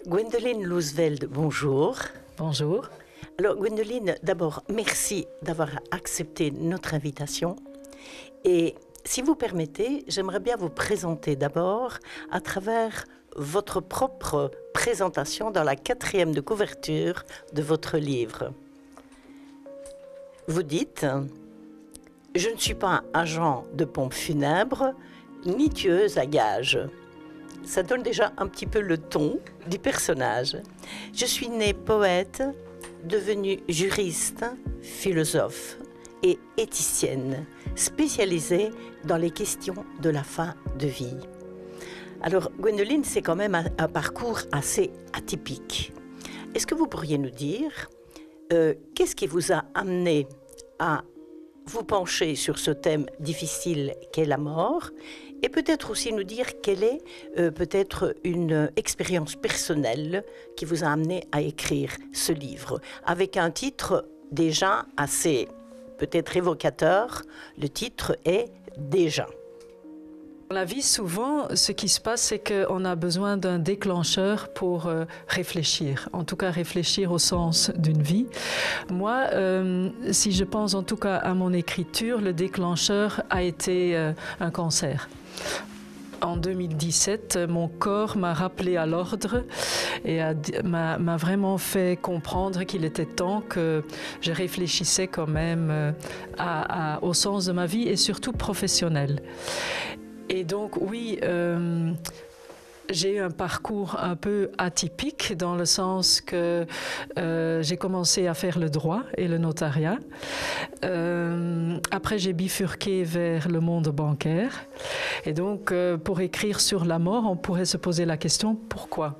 Gwendoline Loosveld, bonjour. Bonjour. Alors Gwendoline, d'abord, merci d'avoir accepté notre invitation. Et si vous permettez, j'aimerais bien vous présenter d'abord à travers votre propre présentation dans la 4e de couverture de votre livre. Vous dites « Je ne suis pas agent de pompe funèbre, ni tueuse à gages ». Ça donne déjà un petit peu le ton du personnage. Je suis née poète, devenue juriste, philosophe et éthicienne, spécialisée dans les questions de la fin de vie. Alors, Gwendoline, c'est quand même un parcours assez atypique. Est-ce que vous pourriez nous dire qu'est-ce qui vous a amené à vous pencher sur ce thème difficile qu'est la mort, et peut-être aussi nous dire quelle est peut-être une expérience personnelle qui vous a amené à écrire ce livre, avec un titre déjà assez peut-être évocateur. Le titre est « Déjà ». Dans la vie, souvent, ce qui se passe, c'est qu'on a besoin d'un déclencheur pour réfléchir, en tout cas réfléchir au sens d'une vie. Moi, si je pense en tout cas à mon écriture, le déclencheur a été un cancer. En 2017, mon corps m'a rappelé à l'ordre et m'a vraiment fait comprendre qu'il était temps que je réfléchissais quand même au sens de ma vie et surtout professionnel. Et donc, oui, j'ai eu un parcours un peu atypique dans le sens que j'ai commencé à faire le droit et le notariat. Après, j'ai bifurqué vers le monde bancaire. Et donc, pour écrire sur la mort, on pourrait se poser la question, pourquoi ?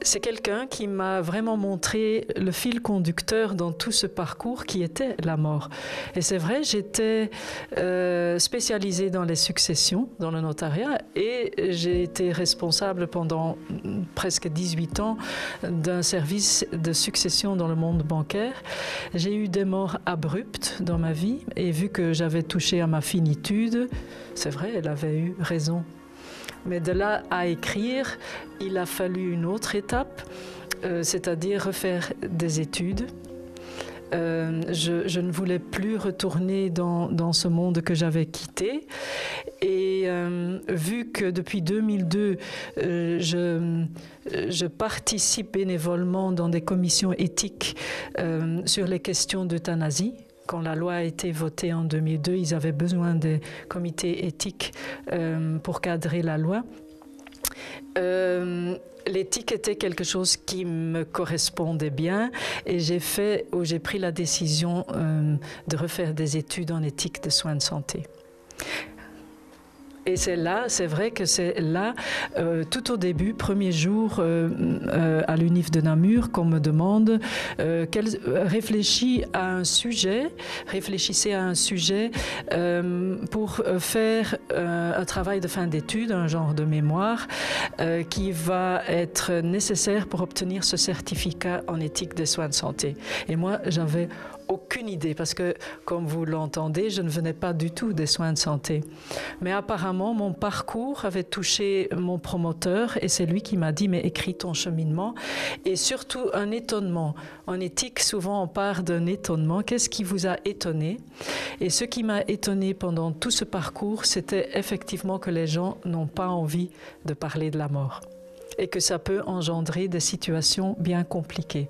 C'est quelqu'un qui m'a vraiment montré le fil conducteur dans tout ce parcours qui était la mort. Et c'est vrai, j'étais spécialisée dans les successions, dans le notariat, et j'ai été responsable pendant presque 18 ans d'un service de succession dans le monde bancaire. J'ai eu des morts abruptes dans ma vie, et vu que j'avais touché à ma finitude, c'est vrai, elle avait eu raison. Mais de là à écrire, il a fallu une autre étape, c'est-à-dire refaire des études. Je ne voulais plus retourner dans ce monde que j'avais quitté. Et vu que depuis 2002, je participe bénévolement dans des commissions éthiques sur les questions d'euthanasie. Quand la loi a été votée en 2002, ils avaient besoin des comités éthiques pour cadrer la loi. L'éthique était quelque chose qui me correspondait bien et j'ai pris la décision de refaire des études en éthique de soins de santé. Et c'est vrai que c'est là, tout au début, premier jour à l'UNIF de Namur, qu'on me demande réfléchissez à un sujet pour faire un travail de fin d'études, un genre de mémoire, qui va être nécessaire pour obtenir ce certificat en éthique des soins de santé. Et moi, j'avais aucune idée, parce que, comme vous l'entendez, je ne venais pas du tout des soins de santé. Mais apparemment, mon parcours avait touché mon promoteur et c'est lui qui m'a dit « mais écris ton cheminement » et surtout un étonnement. En éthique, souvent, on part d'un étonnement. Qu'est-ce qui vous a étonné? Et ce qui m'a étonné pendant tout ce parcours, c'était effectivement que les gens n'ont pas envie de parler de la mort et que ça peut engendrer des situations bien compliquées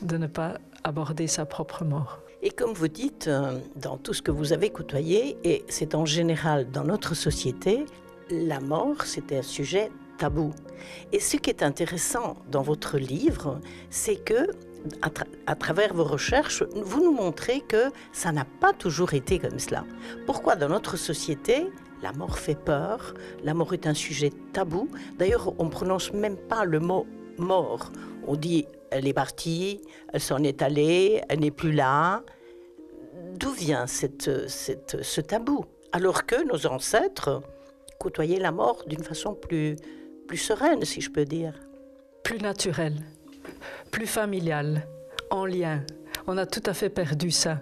de ne pas aborder sa propre mort. Et comme vous dites, dans tout ce que vous avez côtoyé, et c'est en général dans notre société, la mort, c'était un sujet tabou. Et ce qui est intéressant dans votre livre, c'est que, à travers vos recherches, vous nous montrez que ça n'a pas toujours été comme cela. Pourquoi dans notre société, la mort fait peur, la mort est un sujet tabou. D'ailleurs, on ne prononce même pas le mot mort. On dit elle est partie, elle s'en est allée, elle n'est plus là. D'où vient ce tabou? Alors que nos ancêtres côtoyaient la mort d'une façon plus sereine, si je peux dire. Plus naturelle, plus familiale, en lien. On a tout à fait perdu ça.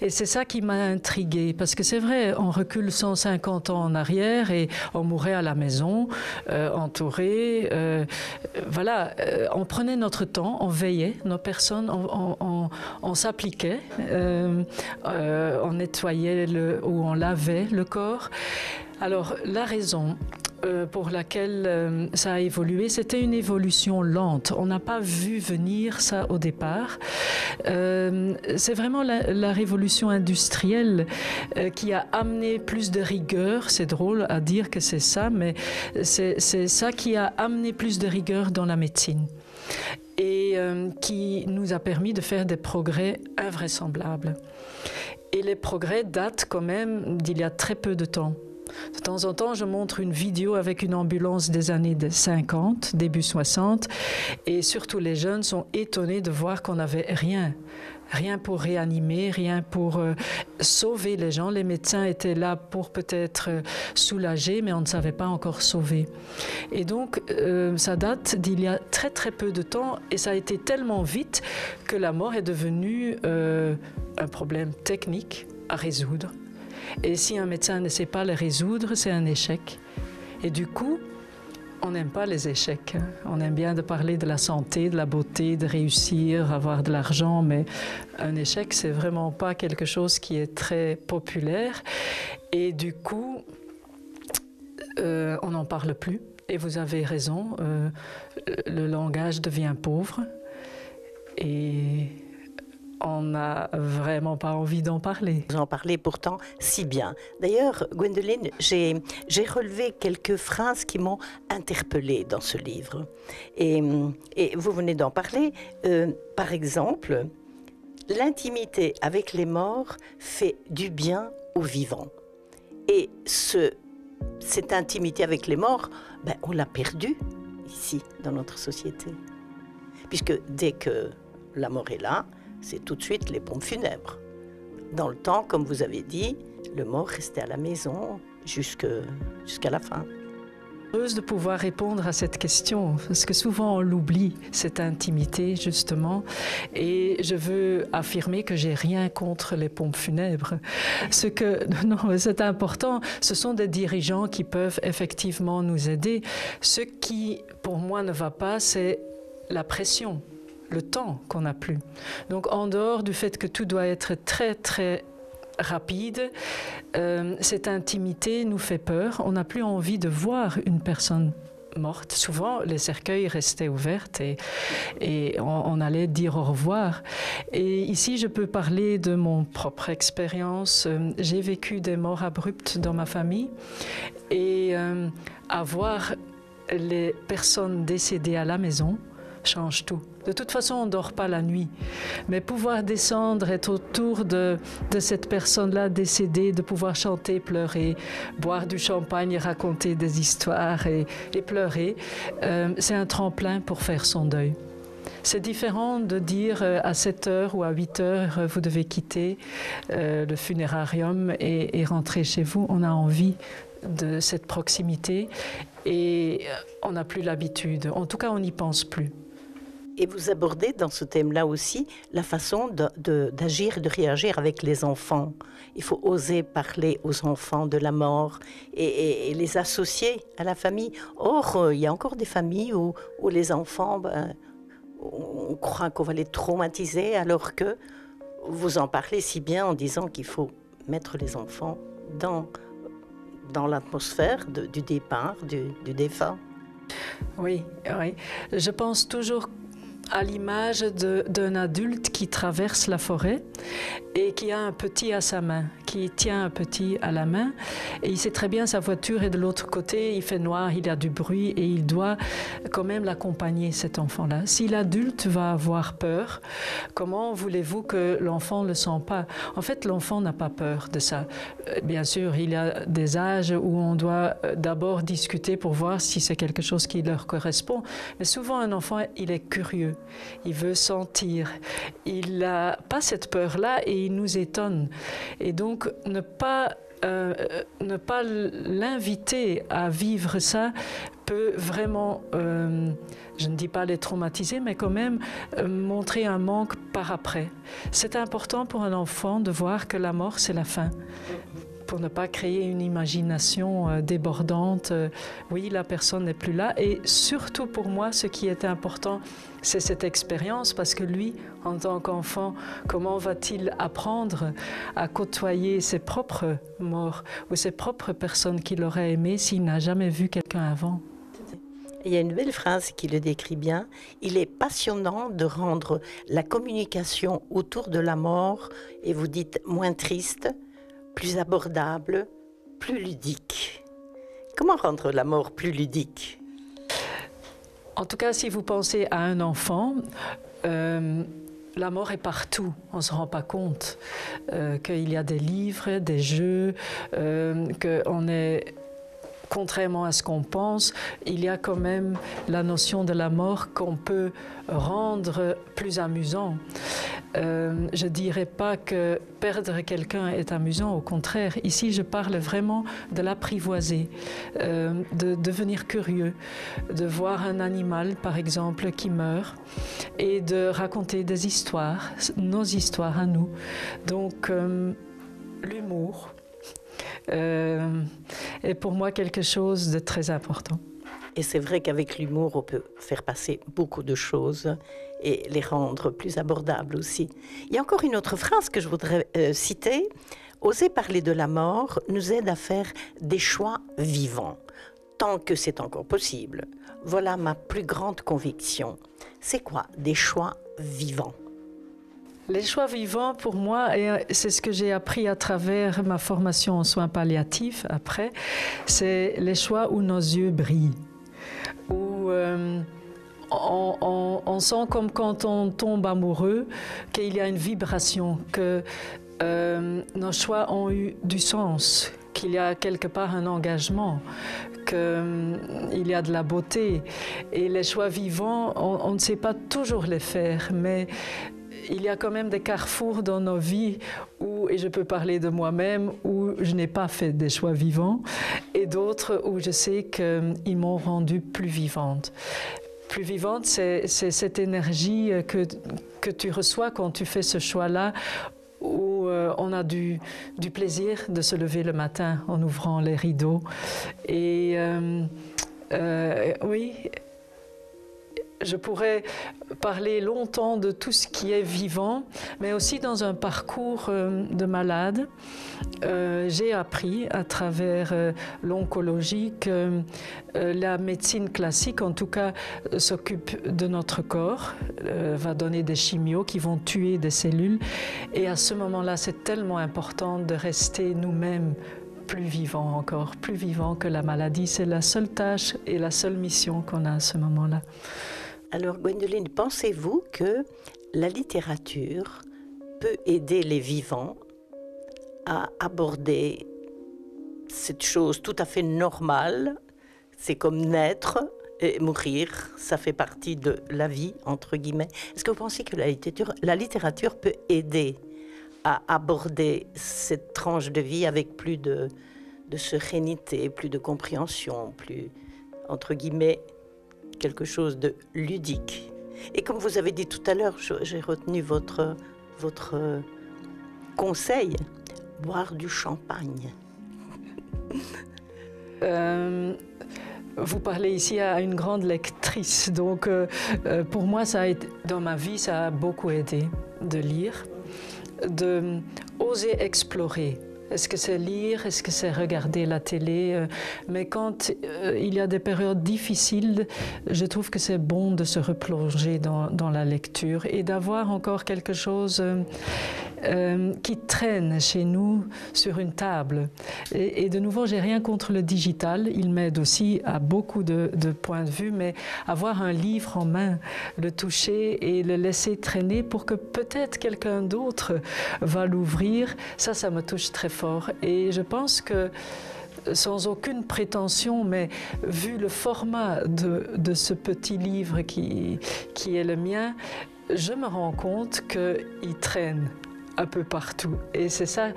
Et c'est ça qui m'a intriguée, parce que c'est vrai, on recule 150 ans en arrière et on mourait à la maison, entouré. Voilà, on prenait notre temps, on veillait, nos personnes, on s'appliquait, on nettoyait ou on lavait le corps. Alors, la raison pour laquelle ça a évolué, c'était une évolution lente. On n'a pas vu venir ça au départ. C'est vraiment la révolution industrielle qui a amené plus de rigueur. C'est drôle à dire que c'est ça, mais c'est ça qui a amené plus de rigueur dans la médecine et qui nous a permis de faire des progrès invraisemblables. Et les progrès datent quand même d'il y a très peu de temps. De temps en temps, je montre une vidéo avec une ambulance des années 50, début 60, et surtout les jeunes sont étonnés de voir qu'on n'avait rien pour réanimer, rien pour sauver les gens. Les médecins étaient là pour peut-être soulager, mais on ne savait pas encore sauver. Et donc, ça date d'il y a très très peu de temps, et ça a été tellement vite que la mort est devenue un problème technique à résoudre. Et si un médecin ne sait pas les résoudre, c'est un échec. Et du coup, on n'aime pas les échecs. On aime bien de parler de la santé, de la beauté, de réussir, avoir de l'argent, mais un échec, c'est vraiment pas quelque chose qui est très populaire. Et du coup, on n'en parle plus. Et vous avez raison, le langage devient pauvre. Et on n'a vraiment pas envie d'en parler. Vous en parlez pourtant si bien. D'ailleurs, Gwendoline, j'ai relevé quelques phrases qui m'ont interpellée dans ce livre. Et vous venez d'en parler. Par exemple, l'intimité avec les morts fait du bien aux vivants. Et cette intimité avec les morts, on l'a perdue ici, dans notre société. Puisque dès que la mort est là, c'est tout de suite les pompes funèbres. Dans le temps, comme vous avez dit, le mort restait à la maison jusqu'à la fin. Heureuse de pouvoir répondre à cette question, parce que souvent on l'oublie, cette intimité justement, et je veux affirmer que j'ai rien contre les pompes funèbres. Non, c'est important, ce sont des dirigeants qui peuvent effectivement nous aider. Ce qui, pour moi, ne va pas, c'est la pression. Le temps qu'on n'a plus. Donc en dehors du fait que tout doit être très très rapide, cette intimité nous fait peur. On n'a plus envie de voir une personne morte. Souvent, les cercueils restaient ouverts et on allait dire au revoir. Et ici, je peux parler de mon propre expérience. J'ai vécu des morts abruptes dans ma famille et avoir les personnes décédées à la maison change tout. De toute façon, on ne dort pas la nuit. Mais pouvoir descendre, être autour de cette personne-là décédée, de pouvoir chanter, pleurer, boire du champagne, raconter des histoires et pleurer, c'est un tremplin pour faire son deuil. C'est différent de dire à 7 heures ou à 8 heures, vous devez quitter le funérarium et rentrer chez vous. On a envie de cette proximité et on n'a plus l'habitude. En tout cas, on n'y pense plus. Et vous abordez dans ce thème-là aussi la façon d'agir et de réagir avec les enfants. Il faut oser parler aux enfants de la mort et les associer à la famille. Or, il y a encore des familles où les enfants, on croit qu'on va les traumatiser, alors que vous en parlez si bien en disant qu'il faut mettre les enfants dans l'atmosphère du départ, du défunt. Oui. Je pense toujours à l'image d'un adulte qui traverse la forêt et qui a un petit à sa main, qui tient un petit à la main. Et il sait très bien sa voiture est de l'autre côté, il fait noir, il y a du bruit et il doit quand même l'accompagner, cet enfant-là. Si l'adulte va avoir peur, comment voulez-vous que l'enfant ne le sent pas? En fait, l'enfant n'a pas peur de ça. Bien sûr, il y a des âges où on doit d'abord discuter pour voir si c'est quelque chose qui leur correspond. Mais souvent, un enfant, il est curieux. Il veut sentir. Il n'a pas cette peur-là et il nous étonne. Et donc, ne pas l'inviter à vivre ça peut vraiment, je ne dis pas les traumatiser, mais quand même montrer un manque par après. C'est important pour un enfant de voir que la mort, c'est la fin, pour ne pas créer une imagination débordante. Oui, la personne n'est plus là. Et surtout pour moi, ce qui est important, c'est cette expérience, parce que lui, en tant qu'enfant, comment va-t-il apprendre à côtoyer ses propres morts ou ses propres personnes qu'il aurait aimées s'il n'a jamais vu quelqu'un avant? Il y a une belle phrase qui le décrit bien. Il est passionnant de rendre la communication autour de la mort, et vous dites moins triste, plus abordable, plus ludique. Comment rendre la mort plus ludique? En tout cas, si vous pensez à un enfant, la mort est partout, on ne se rend pas compte qu'il y a des livres, des jeux, qu'on est... Contrairement à ce qu'on pense, il y a quand même la notion de la mort qu'on peut rendre plus amusant. Je ne dirais pas que perdre quelqu'un est amusant, au contraire. Ici, je parle vraiment de l'apprivoiser, de devenir curieux, de voir un animal, par exemple, qui meurt, et de raconter des histoires, nos histoires à nous. Donc, l'humour est pour moi quelque chose de très important. Et c'est vrai qu'avec l'humour, on peut faire passer beaucoup de choses et les rendre plus abordables aussi. Il y a encore une autre phrase que je voudrais citer. Oser parler de la mort nous aide à faire des choix vivants, tant que c'est encore possible. Voilà ma plus grande conviction. C'est quoi des choix vivants? Les choix vivants, pour moi, et c'est ce que j'ai appris à travers ma formation en soins palliatifs après, c'est les choix où nos yeux brillent, où on sent comme quand on tombe amoureux qu'il y a une vibration, que nos choix ont eu du sens, qu'il y a quelque part un engagement, qu'il y a de la beauté. Et les choix vivants, on ne sait pas toujours les faire, mais il y a quand même des carrefours dans nos vies où, et je peux parler de moi-même, où je n'ai pas fait des choix vivants, et d'autres où je sais qu'ils m'ont rendue plus vivante. Plus vivante, c'est cette énergie que tu reçois quand tu fais ce choix-là, où on a du plaisir de se lever le matin en ouvrant les rideaux. Et oui, je pourrais parler longtemps de tout ce qui est vivant, mais aussi dans un parcours de malade. J'ai appris à travers l'oncologie que la médecine classique, en tout cas, s'occupe de notre corps, va donner des chimios qui vont tuer des cellules. Et à ce moment-là, c'est tellement important de rester nous-mêmes plus vivants encore, plus vivants que la maladie. C'est la seule tâche et la seule mission qu'on a à ce moment-là. Alors, Gwendoline, pensez-vous que la littérature peut aider les vivants à aborder cette chose tout à fait normale? C'est comme naître et mourir, ça fait partie de la vie, entre guillemets. Est-ce que vous pensez que la littérature peut aider à aborder cette tranche de vie avec plus de sérénité, plus de compréhension, plus, entre guillemets, quelque chose de ludique? Et comme vous avez dit tout à l'heure, j'ai retenu votre conseil, boire du champagne. Vous parlez ici à une grande lectrice, donc pour moi, dans ma vie, ça a beaucoup aidé de lire, de oser explorer. Est-ce que c'est lire? Est-ce que c'est regarder la télé? Mais quand il y a des périodes difficiles, je trouve que c'est bon de se replonger dans la lecture et d'avoir encore quelque chose qui traîne chez nous sur une table. Et de nouveau, j'ai rien contre le digital. Il m'aide aussi à beaucoup de points de vue, mais avoir un livre en main, le toucher et le laisser traîner pour que peut-être quelqu'un d'autre va l'ouvrir, ça me touche très fort. Et je pense que sans aucune prétention, mais vu le format de ce petit livre qui est le mien, je me rends compte qu'il traîne un peu partout. Et c'est ça,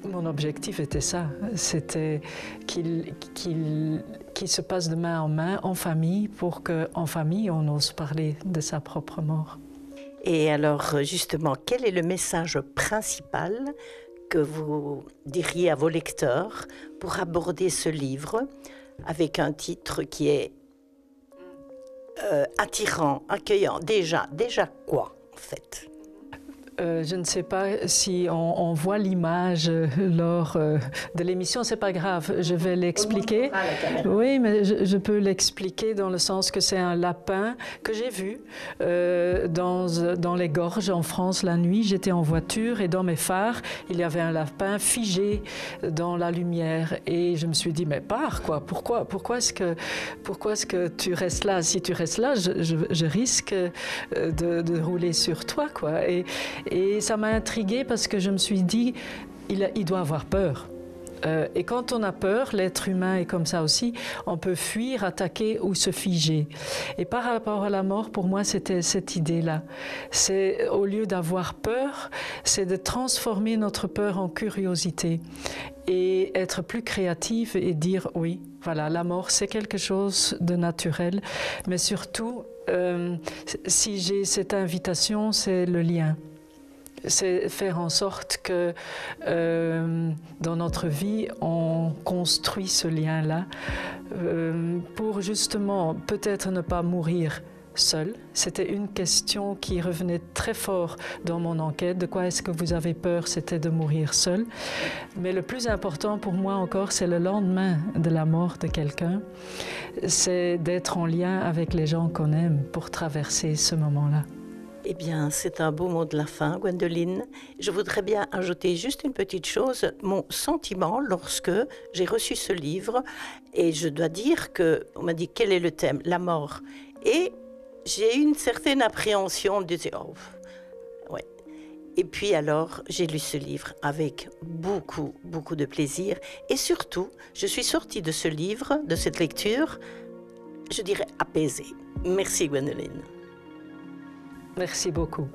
mon objectif était ça, c'était qu'il qui se passe de main, en famille, pour qu'en famille, on ose parler de sa propre mort. Et alors, justement, quel est le message principal que vous diriez à vos lecteurs pour aborder ce livre avec un titre qui est attirant, accueillant? Déjà quoi, en fait? Je ne sais pas si on voit l'image lors de l'émission, c'est pas grave, je vais l'expliquer. Oui, mais je peux l'expliquer dans le sens que c'est un lapin que j'ai vu dans les gorges en France la nuit. J'étais en voiture et dans mes phares, il y avait un lapin figé dans la lumière. Et je me suis dit, mais pars quoi, pourquoi est-ce que tu restes là? Si tu restes là, je risque de rouler sur toi, quoi. Et ça m'a intriguée parce que je me suis dit, il doit avoir peur. Et quand on a peur, l'être humain est comme ça aussi, on peut fuir, attaquer ou se figer. Et par rapport à la mort, pour moi, c'était cette idée-là. C'est, au lieu d'avoir peur, c'est de transformer notre peur en curiosité et être plus créatif et dire, oui, voilà, la mort, c'est quelque chose de naturel, mais surtout, si j'ai cette invitation, c'est le lien. C'est faire en sorte que dans notre vie, on construit ce lien-là pour justement peut-être ne pas mourir seul. C'était une question qui revenait très fort dans mon enquête. De quoi est-ce que vous avez peur? C'était de mourir seul. Mais le plus important pour moi encore, c'est le lendemain de la mort de quelqu'un. C'est d'être en lien avec les gens qu'on aime pour traverser ce moment-là. Eh bien, c'est un beau mot de la fin, Gwendoline. Je voudrais bien ajouter juste une petite chose. Mon sentiment lorsque j'ai reçu ce livre, et je dois dire qu'on m'a dit quel est le thème, la mort. Et j'ai eu une certaine appréhension de dire, oh, ouais. Et puis alors, j'ai lu ce livre avec beaucoup de plaisir. Et surtout, je suis sortie de ce livre, de cette lecture, je dirais apaisée. Merci, Gwendoline. Merci beaucoup.